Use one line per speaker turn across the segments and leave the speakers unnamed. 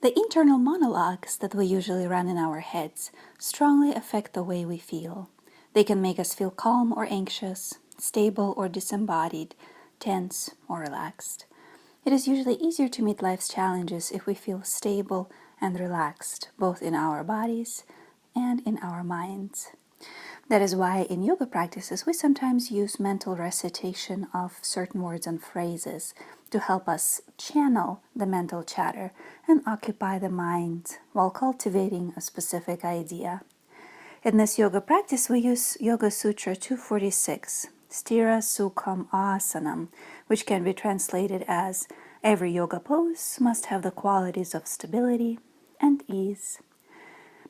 The internal monologues that we usually run in our heads strongly affect the way we feel. They can make us feel calm or anxious, stable or disembodied, tense or relaxed. It is usually easier to meet life's challenges if we feel stable and relaxed, both in our bodies and in our minds. That is why in yoga practices we sometimes use mental recitation of certain words and phrases to help us channel the mental chatter and occupy the mind while cultivating a specific idea. In this yoga practice, we use Yoga Sutra 246, Sthira Sukham Asanam, which can be translated as every yoga pose must have the qualities of stability and ease.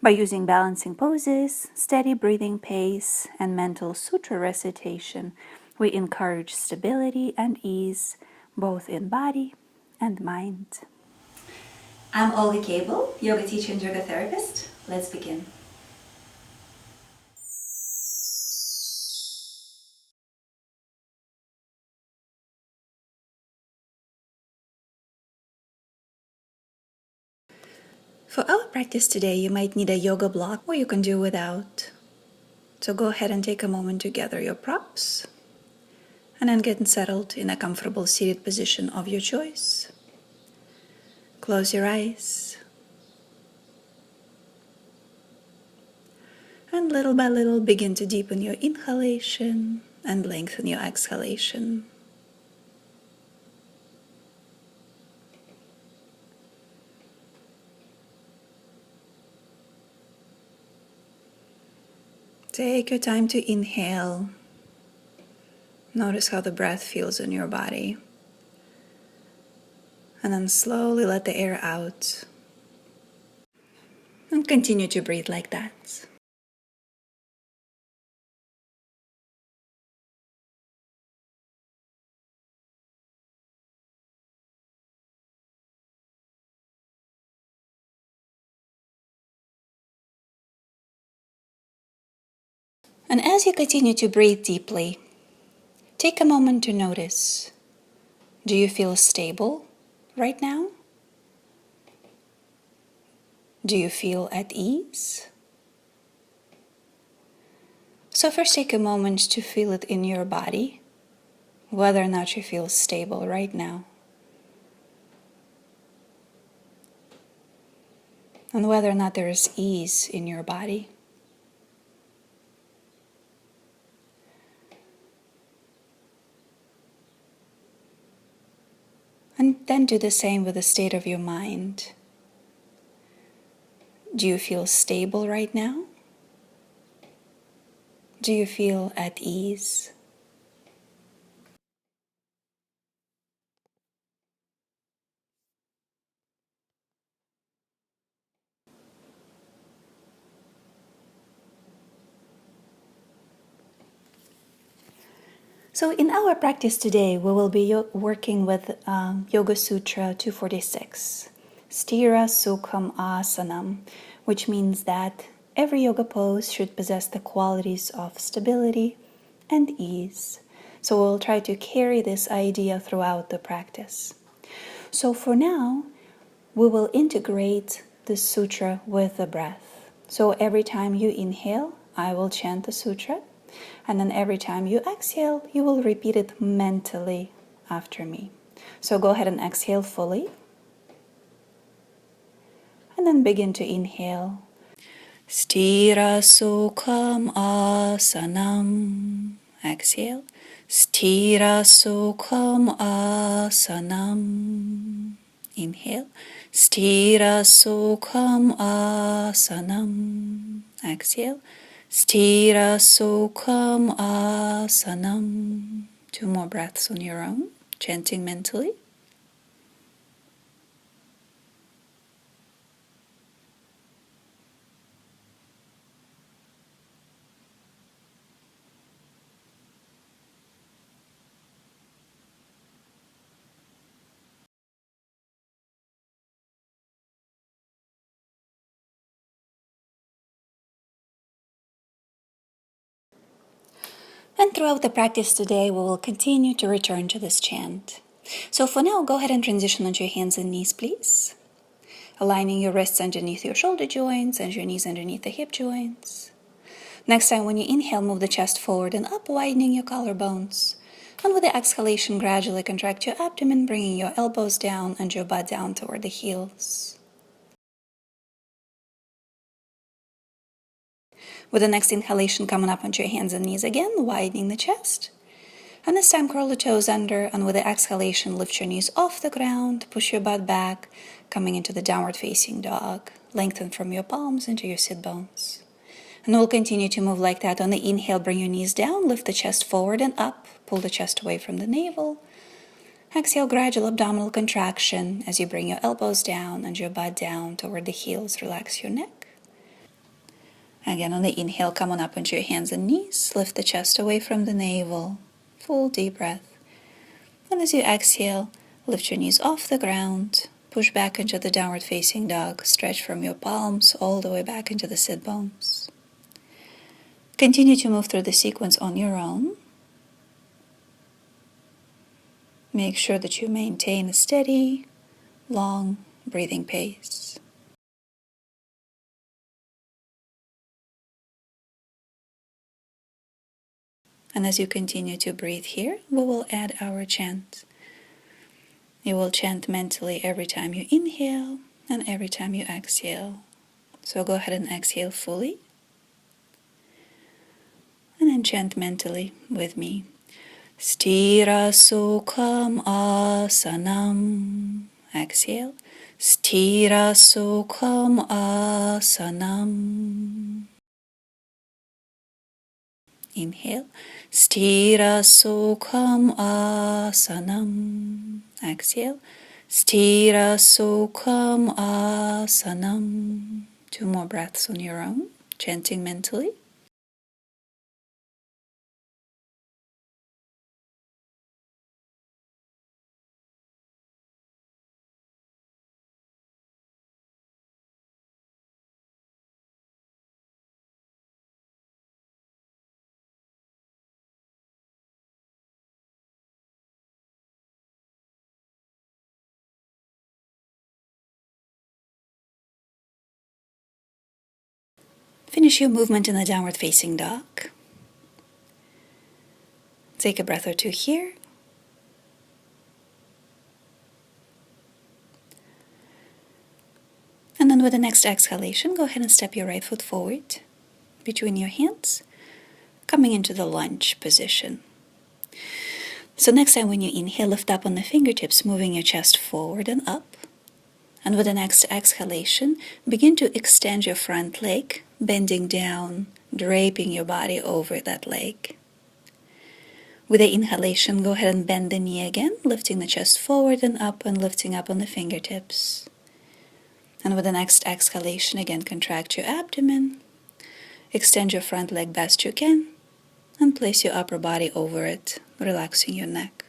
By using balancing poses, steady breathing pace, and mental sutra recitation, we encourage stability and ease, both in body and mind. I'm Olga Cable, yoga teacher and yoga therapist. Let's begin. For our practice today, you might need a yoga block, or you can do without. So go ahead and take a moment to gather your props and then get settled in a comfortable seated position of your choice. Close your eyes. And little by little begin to deepen your inhalation and lengthen your exhalation. Take your time to inhale. Notice how the breath feels in your body. And then slowly let the air out. And continue to breathe like that. And as you continue to breathe deeply, take a moment to notice. Do you feel stable right now? Do you feel at ease? So first take a moment to feel it in your body, whether or not you feel stable right now. And whether or not there is ease in your body. And then do the same with the state of your mind. Do you feel stable right now? Do you feel at ease? So in our practice today, we will be working with Yoga Sutra 246, Sthira Sukham Asanam, which means that every yoga pose should possess the qualities of stability and ease. So we'll try to carry this idea throughout the practice. So for now, we will integrate the sutra with the breath. So every time you inhale, I will chant the sutra. And then every time you exhale, you will repeat it mentally after me. So go ahead and exhale fully. And then begin to inhale. Sthira Sukham Asanam. Exhale. Sthira Sukham Asanam. Inhale. Sthira Sukham Asanam. Exhale. Sthira Sukham Asanam. 2 more breaths on your own, chanting mentally. And throughout the practice today, we will continue to return to this chant. So for now, go ahead and transition onto your hands and knees, please. aligning your wrists underneath your shoulder joints and your knees underneath the hip joints. Next time when you inhale, move the chest forward and up, widening your collarbones. And with the exhalation, gradually contract your abdomen, bringing your elbows down and your butt down toward the heels. With the next inhalation, coming up onto your hands and knees again, widening the chest. And this time, curl the toes under, and with the exhalation, lift your knees off the ground, push your butt back, coming into the downward facing dog. Lengthen from your palms into your sit bones. And we'll continue to move like that. On the inhale, bring your knees down, lift the chest forward and up, pull the chest away from the navel. Exhale, gradual abdominal contraction as you bring your elbows down and your butt down toward the heels. Relax your neck. Again, on the inhale, come on up onto your hands and knees, lift the chest away from the navel. Full deep breath. And as you exhale, lift your knees off the ground, push back into the downward facing dog, stretch from your palms all the way back into the sit bones. Continue to move through the sequence on your own. Make sure that you maintain a steady, long breathing pace. And as you continue to breathe here, we will add our chant. You will chant mentally every time you inhale and every time you exhale. So go ahead and exhale fully. And then chant mentally with me. Stira sukham asanam. Exhale. Stira sukham asanam. Inhale. Stira sukham asanam. Exhale. Stira sukham asanam. 2 more breaths on your own, chanting mentally. Finish your movement in the downward facing dog. Take a breath or two here. And then with the next exhalation, go ahead and step your right foot forward between your hands, coming into the lunge position. So next time when you inhale, lift up on the fingertips, moving your chest forward and up. And with the next exhalation, begin to extend your front leg, bending down, draping your body over that leg. With the inhalation, go ahead and bend the knee again, lifting the chest forward and lifting up on the fingertips. And with the next exhalation, again, contract your abdomen, extend your front leg best you can, and place your upper body over it, relaxing your neck.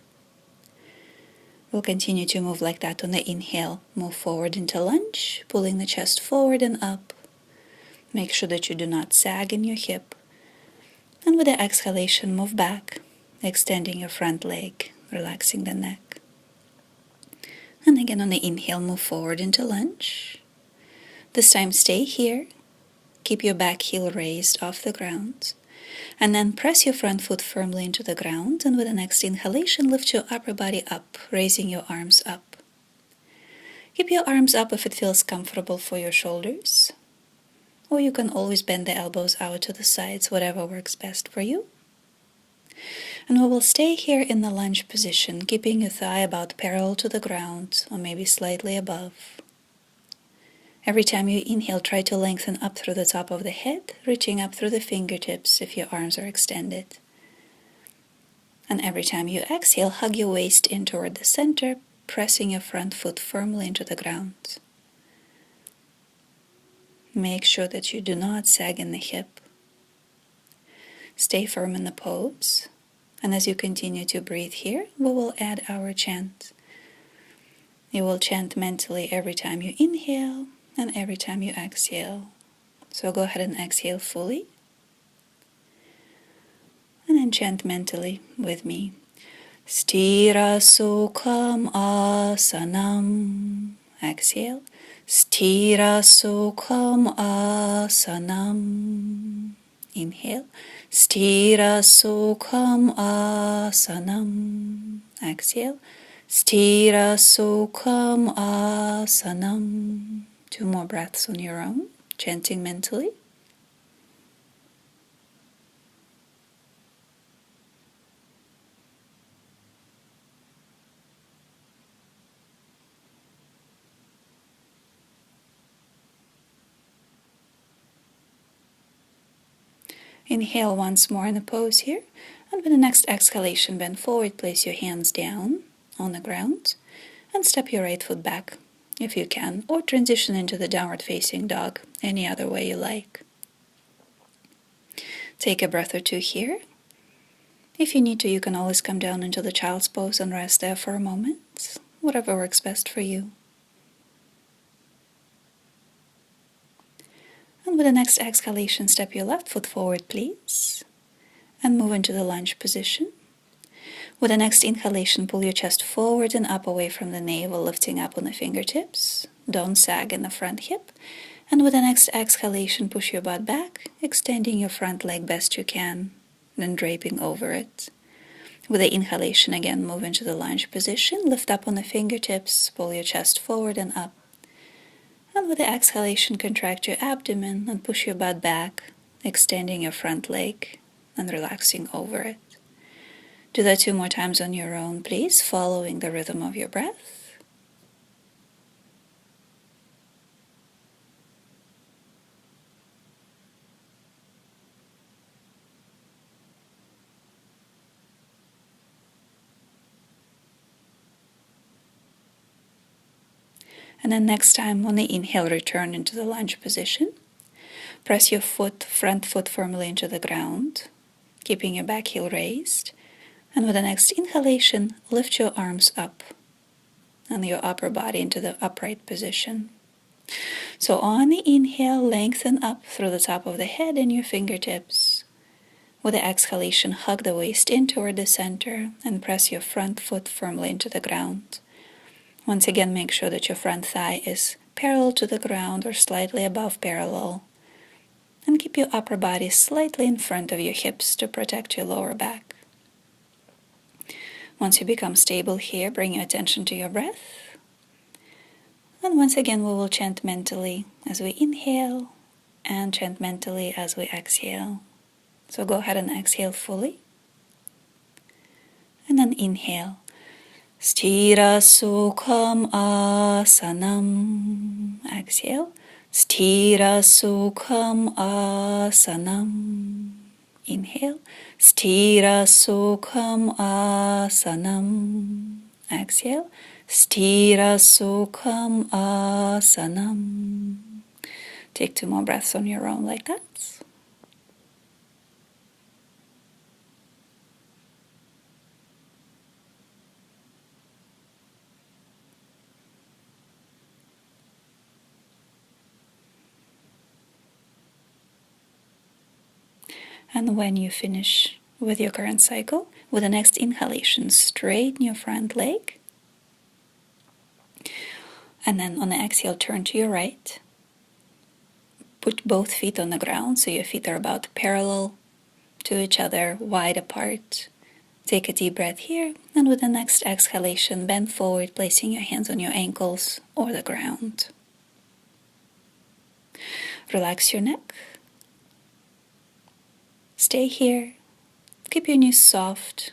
We'll continue to move like that on the inhale. Move forward into lunge, pulling the chest forward and up. Make sure that you do not sag in your hip. And with the exhalation, move back, extending your front leg, relaxing the neck. And again on the inhale, move forward into lunge. This time stay here. Keep your back heel raised off the ground. And then press your front foot firmly into the ground, and with the next inhalation, lift your upper body up, raising your arms up. Keep your arms up if it feels comfortable for your shoulders, or you can always bend the elbows out to the sides, whatever works best for you. And we will stay here in the lunge position, keeping your thigh about parallel to the ground, or maybe slightly above. Every time you inhale, try to lengthen up through the top of the head, reaching up through the fingertips if your arms are extended. And every time you exhale, hug your waist in toward the center, pressing your front foot firmly into the ground. Make sure that you do not sag in the hip. Stay firm in the pose. And as you continue to breathe here, we will add our chant. You will chant mentally every time you inhale and every time you exhale. So go ahead and exhale fully. And then chant mentally with me. Stira sukham asanam. Exhale. Stira Sukham Asanam. Inhale. Stira Sukham Asanam. Exhale. Stira Sukham Asanam. 2 more breaths on your own, chanting mentally. Inhale once more in the pose here, and with the next exhalation, bend forward, place your hands down on the ground, and step your right foot back if you can, or transition into the downward facing dog, any other way you like. Take a breath or two here. If you need to, you can always come down into the child's pose and rest there for a moment, whatever works best for you. And with the next exhalation, step your left foot forward, please, and move into the lunge position. With the next inhalation, pull your chest forward and up away from the navel, lifting up on the fingertips. Don't sag in the front hip. And with the next exhalation, push your butt back, extending your front leg best you can, then draping over it. With the inhalation again, move into the lunge position, lift up on the fingertips, pull your chest forward and up. And with the exhalation, contract your abdomen and push your butt back, extending your front leg and relaxing over it. Do that 2 more times on your own, please, following the rhythm of your breath. And then next time on the inhale, return into the lunge position. Press your front foot firmly into the ground, keeping your back heel raised. And with the next inhalation, lift your arms up and your upper body into the upright position. So on the inhale, lengthen up through the top of the head and your fingertips. With the exhalation, hug the waist in toward the center and press your front foot firmly into the ground. Once again, make sure that your front thigh is parallel to the ground or slightly above parallel. And keep your upper body slightly in front of your hips to protect your lower back. Once you become stable here, bring your attention to your breath. And once again, we will chant mentally as we inhale and chant mentally as we exhale. So go ahead and exhale fully. And then inhale. Stira Sukham Asanam. Exhale. Stira Sukham Asanam. Inhale. Stira Sukham Asanam. Exhale. Stira Sukham Asanam. Take 2 more breaths on your own like that. And when you finish with your current cycle, with the next inhalation, straighten your front leg. And then on the exhale, turn to your right. Put both feet on the ground so your feet are about parallel to each other, wide apart. Take a deep breath here, and with the next exhalation, bend forward, placing your hands on your ankles or the ground. Relax your neck. Stay here. Keep your knees soft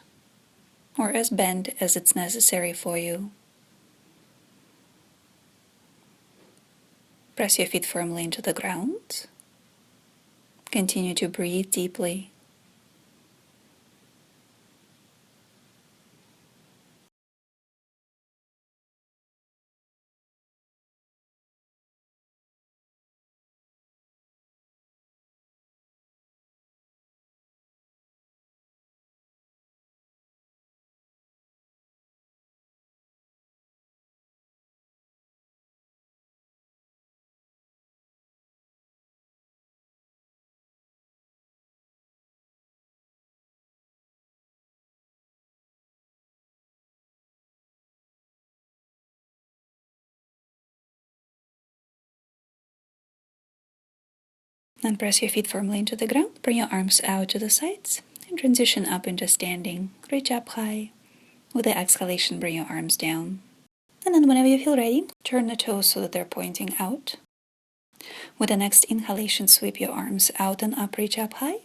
or as bent as it's necessary for you. Press your feet firmly into the ground. Continue to breathe deeply. And press your feet firmly into the ground. Bring your arms out to the sides and transition up into standing. Reach up high. With the exhalation, bring your arms down. And then whenever you feel ready, turn the toes so that they're pointing out. With the next inhalation, sweep your arms out and up, reach up high.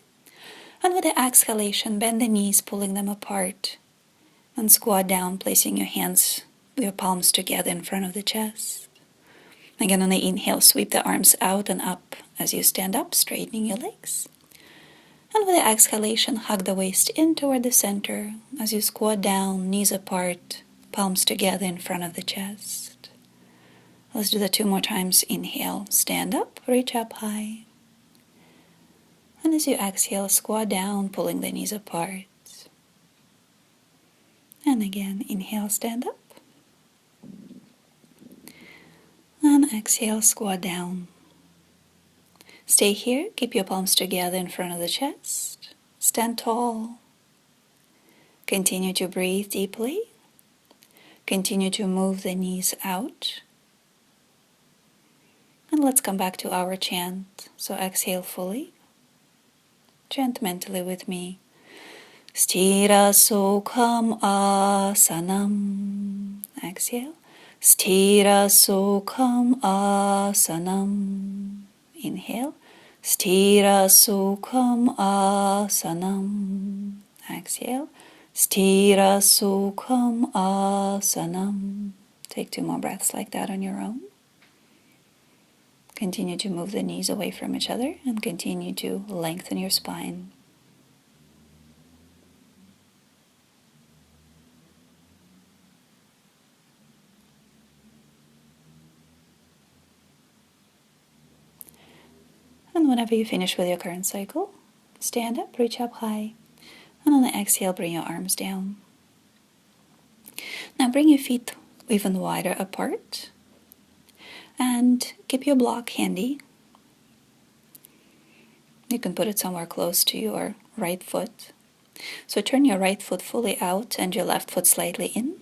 And with the exhalation, bend the knees, pulling them apart. And squat down, placing your hands, your palms together in front of the chest. Again, on the inhale, sweep the arms out and up as you stand up, straightening your legs. And with the exhalation, hug the waist in toward the center as you squat down, knees apart, palms together in front of the chest. Let's do that 2 more times. Inhale, stand up, reach up high. And as you exhale, squat down, pulling the knees apart. And again, inhale, stand up. And exhale, squat down. Stay here, keep your palms together in front of the chest. Stand tall. Continue to breathe deeply. Continue to move the knees out. And let's come back to our chant. So exhale fully. Chant mentally with me. Sthira Sukham Asanam. Exhale. Sthira Sukham Asanam. Inhale. Sthira Sukham Asanam. Exhale. Sthira Sukham Asanam. Take 2 more breaths like that on your own. Continue to move the knees away from each other and continue to lengthen your spine. And whenever you finish with your current cycle, stand up, reach up high, and on the exhale, bring your arms down. Now bring your feet even wider apart, and keep your block handy. You can put it somewhere close to your right foot. So turn your right foot fully out and your left foot slightly in.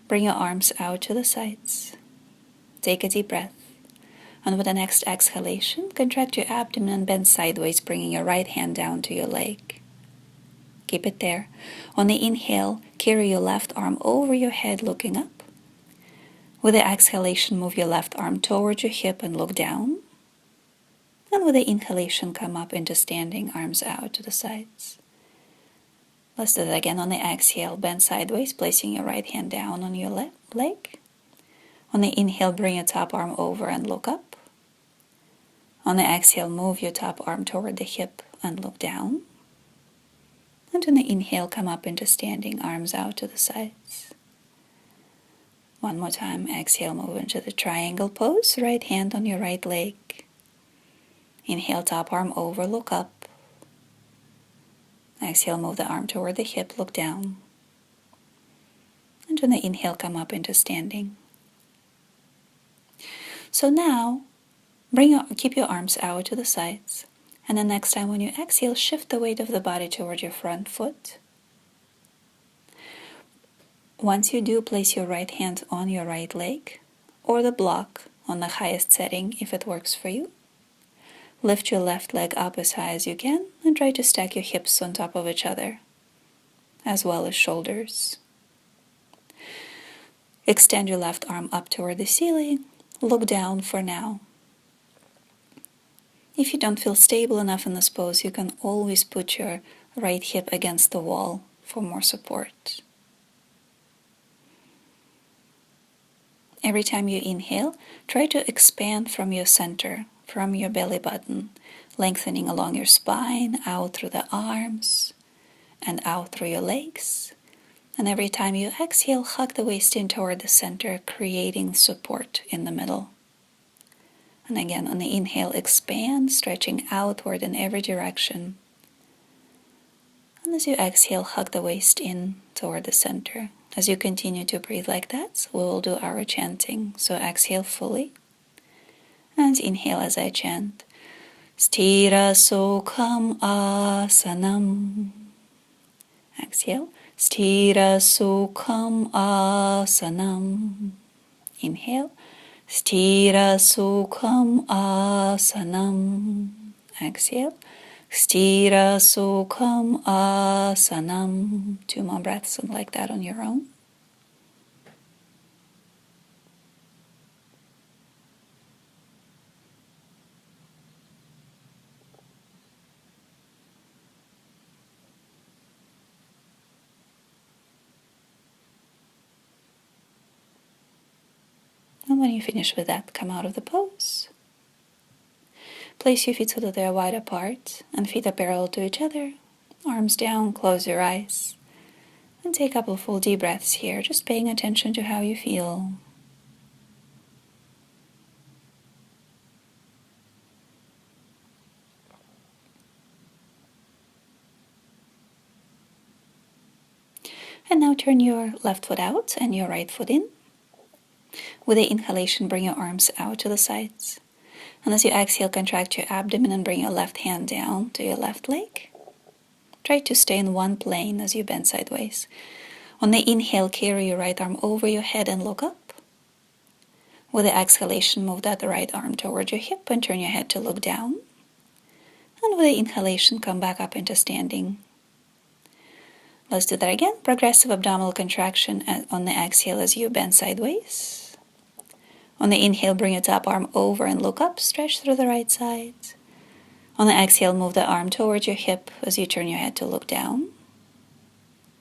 Bring your arms out to the sides. Take a deep breath. And with the next exhalation, contract your abdomen and bend sideways, bringing your right hand down to your leg. Keep it there. On the inhale, carry your left arm over your head, looking up. With the exhalation, move your left arm towards your hip and look down. And with the inhalation, come up into standing, arms out to the sides. Let's do that again. On the exhale, bend sideways, placing your right hand down on your leg. On the inhale, bring your top arm over and look up. On the exhale, move your top arm toward the hip and look down. And on the inhale, come up into standing, arms out to the sides. 1 more time. Exhale, move into the triangle pose, right hand on your right leg. Inhale, top arm over, look up. Exhale, move the arm toward the hip, look down. And on the inhale, come up into standing. So now, keep your arms out to the sides. And then next time when you exhale, shift the weight of the body toward your front foot. Once you do, place your right hand on your right leg, or the block on the highest setting if it works for you. Lift your left leg up as high as you can and try to stack your hips on top of each other, as well as shoulders. Extend your left arm up toward the ceiling. Look down for now. If you don't feel stable enough in this pose, you can always put your right hip against the wall for more support. Every time you inhale, try to expand from your center, from your belly button, lengthening along your spine, out through the arms, and out through your legs. And every time you exhale, hug the waist in toward the center, creating support in the middle. And again, on the inhale, expand, stretching outward in every direction. And as you exhale, hug the waist in toward the center. As you continue to breathe like that, we will do our chanting. So exhale fully. And inhale as I chant. Sthira Sukham Asanam. Exhale. Sthira Sukham Asanam. Inhale. Sthira Sukham Asanam. Exhale. Sthira Sukham Asanam. 2 more breaths like that on your own. And when you finish with that, come out of the pose. Place your feet so that they are wide apart and feet are parallel to each other. Arms down, close your eyes. And take a couple of full deep breaths here, just paying attention to how you feel. And now turn your left foot out and your right foot in. With the inhalation, bring your arms out to the sides. And as you exhale, contract your abdomen and bring your left hand down to your left leg. Try to stay in one plane as you bend sideways. On the inhale, carry your right arm over your head and look up. With the exhalation, move that right arm toward your hip and turn your head to look down. And with the inhalation, come back up into standing. Let's do that again. Progressive abdominal contraction on the exhale as you bend sideways. On the inhale, bring your top arm over and look up, stretch through the right side. On the exhale, move the arm towards your hip as you turn your head to look down.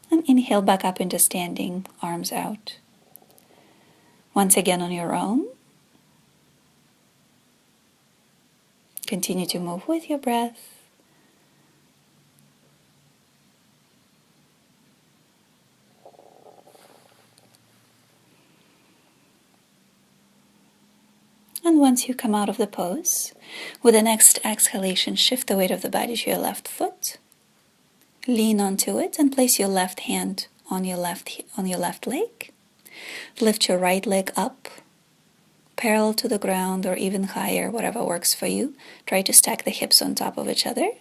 And inhale back up into standing, arms out. Once again on your own. Continue to move with your breath. And once you come out of the pose, with the next exhalation, shift the weight of the body to your left foot. Lean onto it and place your left hand on your left leg. Lift your right leg up, parallel to the ground or even higher, whatever works for you. Try to stack the hips on top of each other.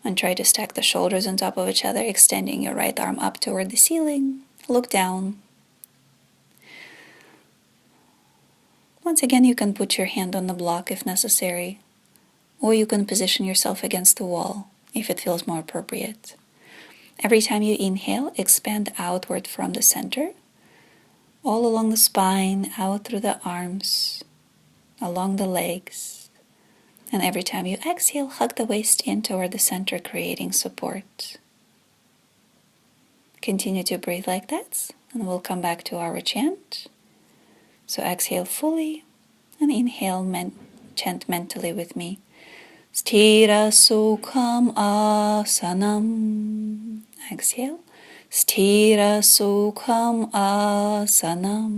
And try to stack the shoulders on top of each other, extending your right arm up toward the ceiling. Look down. Once again, you can put your hand on the block if necessary, or you can position yourself against the wall if it feels more appropriate. Every time you inhale, expand outward from the center, all along the spine, out through the arms, along the legs. And every time you exhale, hug the waist in toward the center, creating support. Continue to breathe like that, and we'll come back to our chant. So exhale fully, and inhale, chant mentally with me. Sthira Sukham Asanam. Exhale. Sthira Sukham Asanam.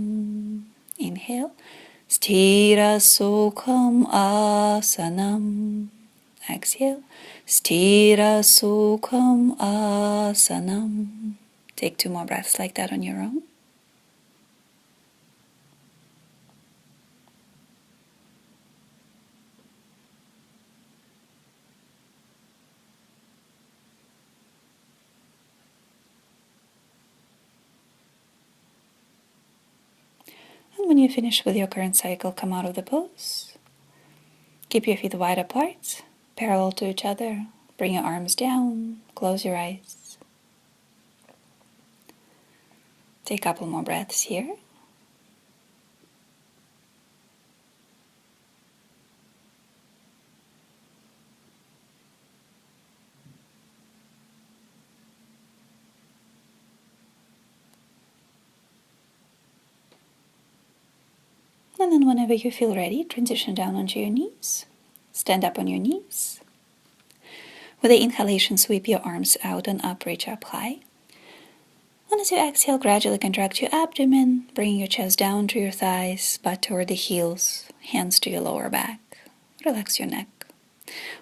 Inhale. Sthira Sukham Asanam. Exhale. Sthira Sukham Asanam. Take 2 more breaths like that on your own. And when you finish with your current cycle, come out of the pose. Keep your feet wide apart, parallel to each other. Bring your arms down, close your eyes. Take a couple more breaths here. And then whenever you feel ready, transition down onto your knees. Stand up on your knees. With the inhalation, sweep your arms out and up, reach up high. And as you exhale, gradually contract your abdomen, bringing your chest down to your thighs, butt toward the heels, hands to your lower back. Relax your neck.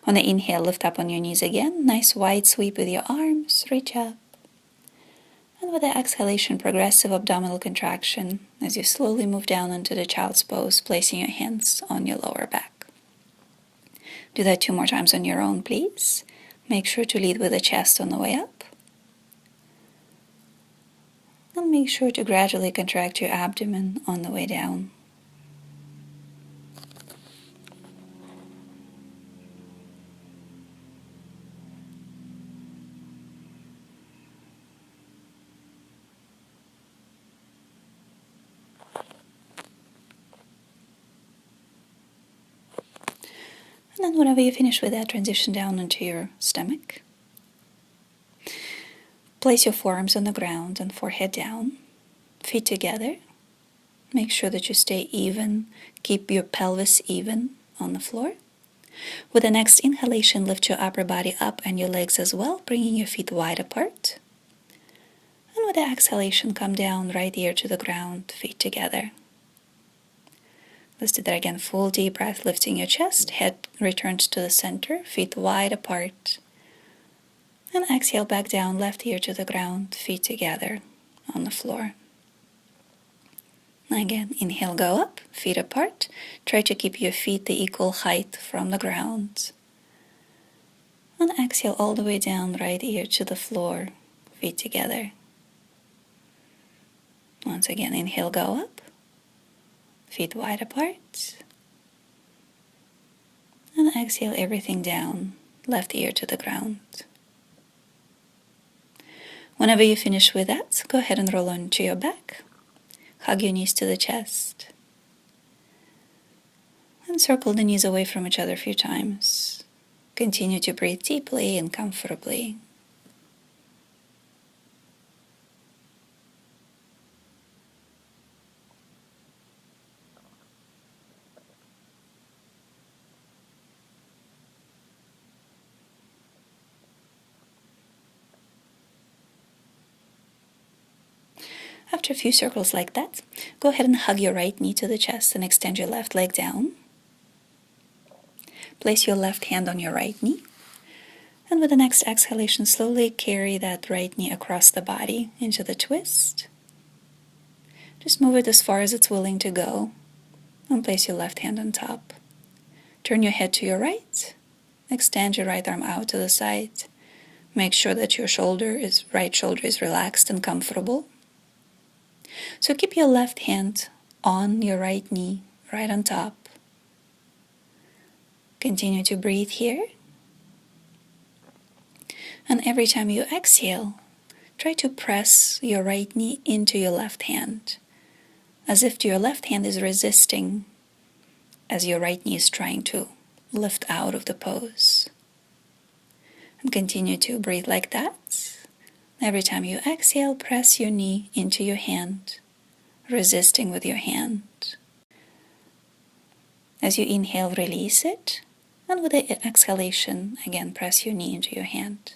On the inhale, lift up on your knees again. Nice wide sweep with your arms, reach up. And with the exhalation, progressive abdominal contraction as you slowly move down into the child's pose, placing your hands on your lower back. Do that 2 more times on your own, please. Make sure to lead with the chest on the way up. And make sure to gradually contract your abdomen on the way down. And then whenever you finish with that, transition down into your stomach. Place your forearms on the ground and forehead down, feet together. Make sure that you stay even, keep your pelvis even on the floor. With the next inhalation, lift your upper body up and your legs as well, bringing your feet wide apart. And with the exhalation, come down, right ear to the ground, feet together. Let's do that again. Full deep breath, lifting your chest, head returns to the center, feet wide apart. And exhale back down, left ear to the ground, feet together on the floor. Again, inhale, go up, feet apart. Try to keep your feet the equal height from the ground. And exhale all the way down, right ear to the floor, feet together. Once again, inhale, go up, feet wide apart. And exhale everything down, left ear to the ground. Whenever you finish with that, go ahead and roll onto your back. Hug your knees to the chest. And circle the knees away from each other a few times. Continue to breathe deeply and comfortably. After a few circles like that, go ahead and hug your right knee to the chest and extend your left leg down. Place your left hand on your right knee. And with the next exhalation, slowly carry that right knee across the body into the twist. Just move it as far as it's willing to go. And place your left hand on top. Turn your head to your right. Extend your right arm out to the side. Make sure that your right shoulder is relaxed and comfortable. So keep your left hand on your right knee, right on top. Continue to breathe here. And every time you exhale, try to press your right knee into your left hand, as if your left hand is resisting as your right knee is trying to lift out of the pose. And continue to breathe like that. Every time you exhale, press your knee into your hand, resisting with your hand. As you inhale, release it. And with the exhalation, again, press your knee into your hand.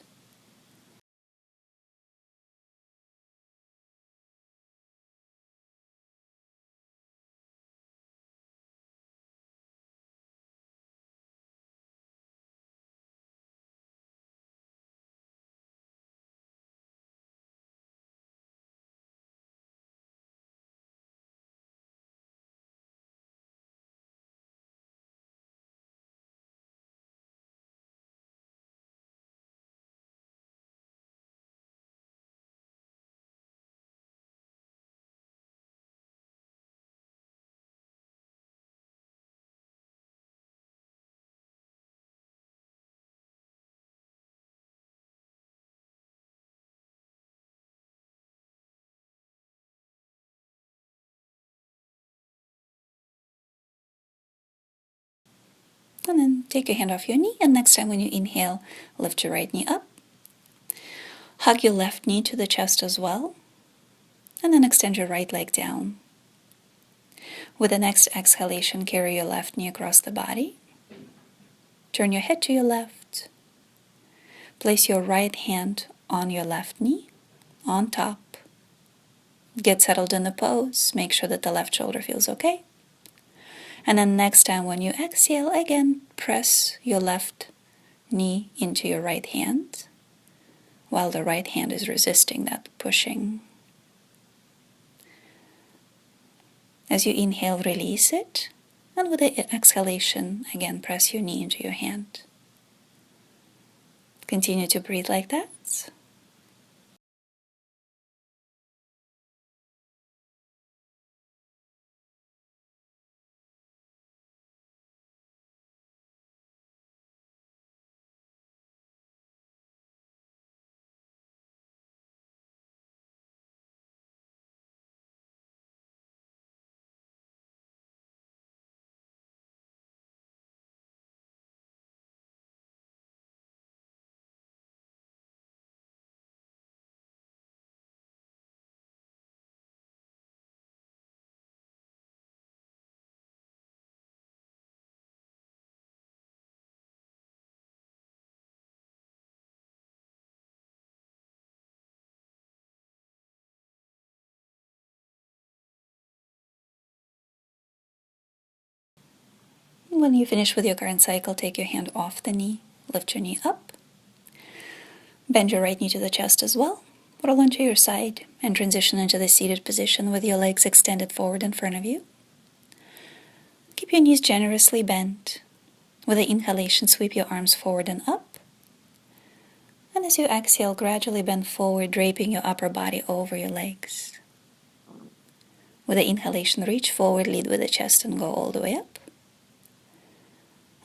And then take your hand off your knee, and next time when you inhale, lift your right knee up. Hug your left knee to the chest as well, and then extend your right leg down. With the next exhalation, carry your left knee across the body. Turn your head to your left. Place your right hand on your left knee, on top. Get settled in the pose. Make sure that the left shoulder feels okay. And then next time when you exhale, again, press your left knee into your right hand, while the right hand is resisting that pushing. As you inhale, release it. And with the exhalation, again, press your knee into your hand. Continue to breathe like that. When you finish with your current cycle, take your hand off the knee, lift your knee up, bend your right knee to the chest as well, roll onto your side, and transition into the seated position with your legs extended forward in front of you. Keep your knees generously bent. With the inhalation, sweep your arms forward and up. And as you exhale, gradually bend forward, draping your upper body over your legs. With the inhalation, reach forward, lead with the chest, and go all the way up.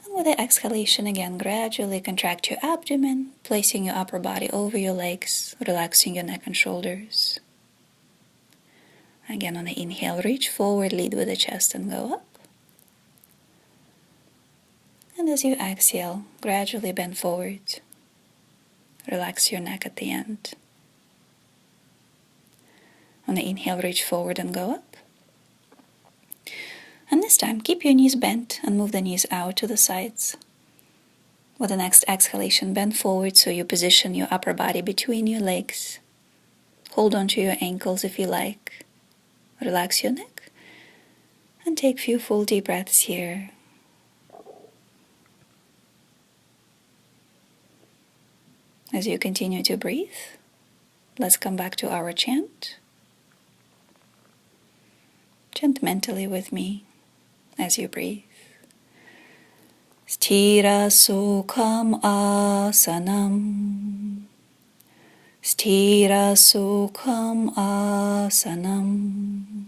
And with the exhalation, again, gradually contract your abdomen, placing your upper body over your legs, relaxing your neck and shoulders. Again, on the inhale, reach forward, lead with the chest, and go up. And as you exhale, gradually bend forward. Relax your neck at the end. On the inhale, reach forward and go up. And this time, keep your knees bent and move the knees out to the sides. With the next exhalation, bend forward so you position your upper body between your legs. Hold on to your ankles if you like. Relax your neck. And take a few full deep breaths here. As you continue to breathe, let's come back to our chant. Chant mentally with me as you breathe. Sthira sukham asanam. Sthira sukham asanam.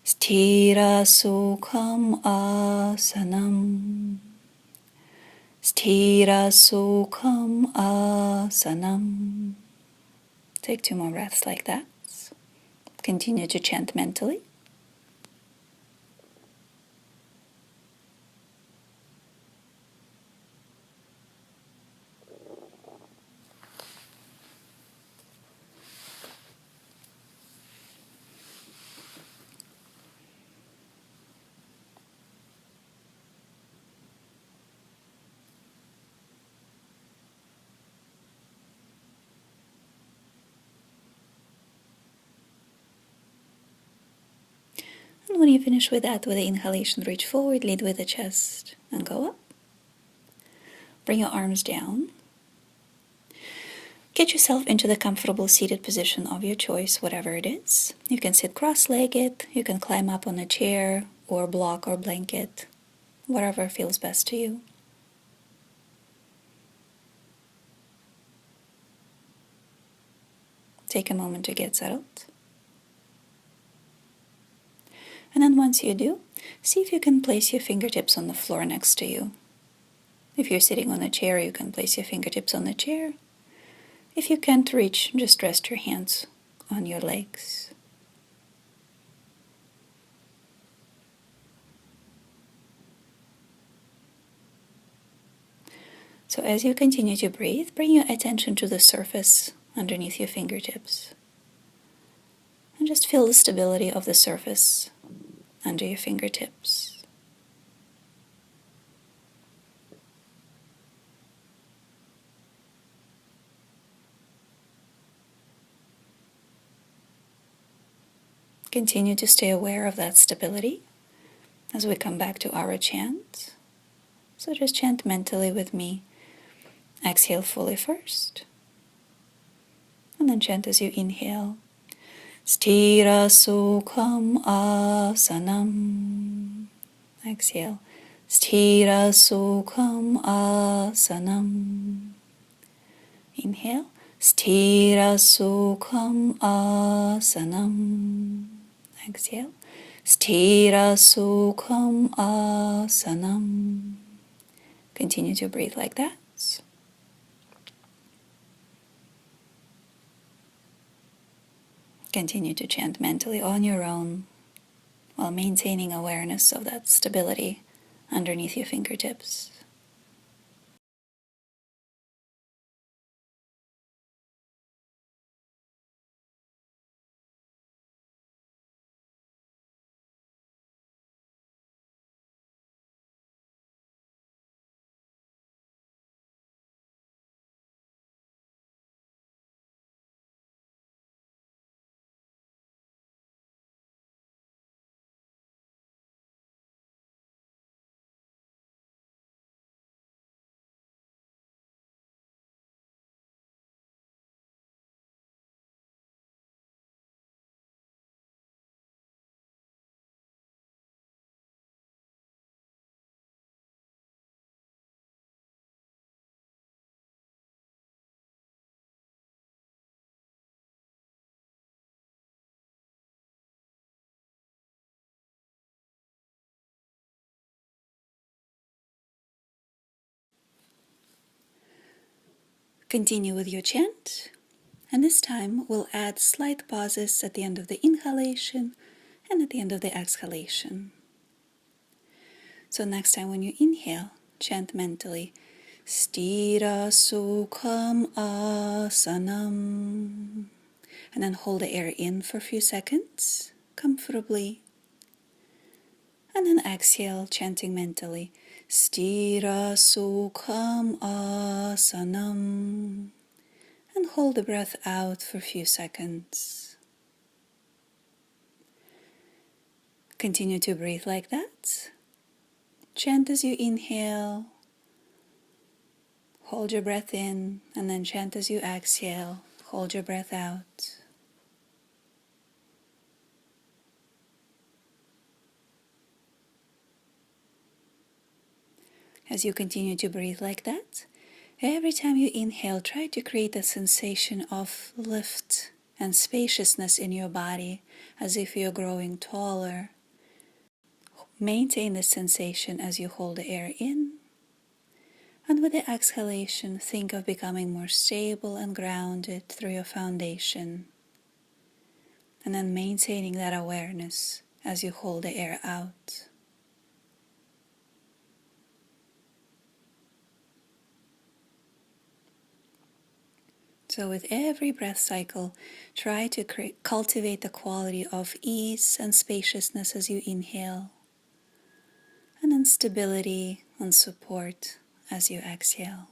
Sthira sukham asanam. Sthira sukham asanam. Take 2 more breaths like that. Continue to chant mentally. And when you finish with that, with the inhalation, reach forward, lead with the chest, and go up. Bring your arms down. Get yourself into the comfortable seated position of your choice, whatever it is. You can sit cross-legged, you can climb up on a chair, or block or blanket, whatever feels best to you. Take a moment to get settled. And then once you do, see if you can place your fingertips on the floor next to you. If you're sitting on a chair, you can place your fingertips on the chair. If you can't reach, just rest your hands on your legs. So as you continue to breathe, bring your attention to the surface underneath your fingertips. And just feel the stability of the surface under your fingertips. Continue to stay aware of that stability as we come back to our chant. So just chant mentally with me. Exhale fully first. And then chant as you inhale. Sthira sukham asanam. Exhale. Sthira sukham asanam. Inhale. Sthira sukham asanam. Exhale. Sthira sukham asanam. Continue to breathe like that. Continue to chant mentally on your own while maintaining awareness of that stability underneath your fingertips. Continue with your chant, and this time we'll add slight pauses at the end of the inhalation and at the end of the exhalation. So next time when you inhale, chant mentally, Stira Sukham Asanam. And then hold the air in for a few seconds, comfortably. And then exhale, chanting mentally, Stira Sukham Asanam. And hold the breath out for a few seconds. Continue to breathe like that. Chant as you inhale. Hold your breath in, and then chant as you exhale. Hold your breath out. As you continue to breathe like that, every time you inhale, try to create a sensation of lift and spaciousness in your body, as if you're growing taller. Maintain this sensation as you hold the air in. And with the exhalation, think of becoming more stable and grounded through your foundation. And then maintaining that awareness as you hold the air out. So with every breath cycle, try to cultivate the quality of ease and spaciousness as you inhale, and then stability and support as you exhale.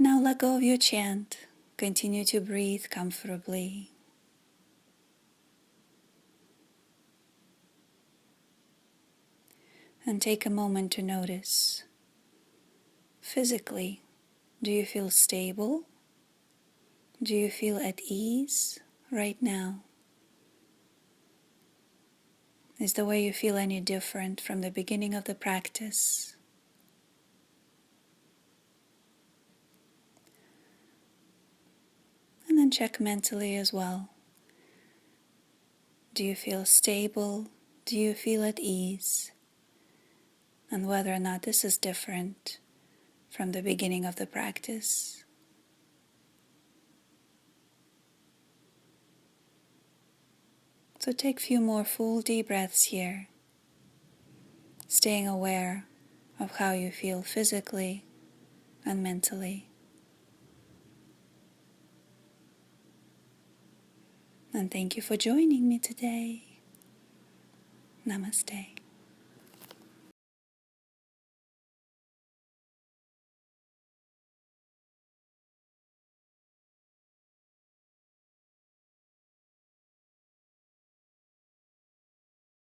Now let go of your chant. Continue to breathe comfortably. And take a moment to notice. Physically, do you feel stable? Do you feel at ease right now? Is the way you feel any different from the beginning of the practice? And then check mentally as well. Do you feel stable? Do you feel at ease? And whether or not this is different from the beginning of the practice. So take a few more full deep breaths here, staying aware of how you feel physically and mentally. And thank you for joining me today. Namaste.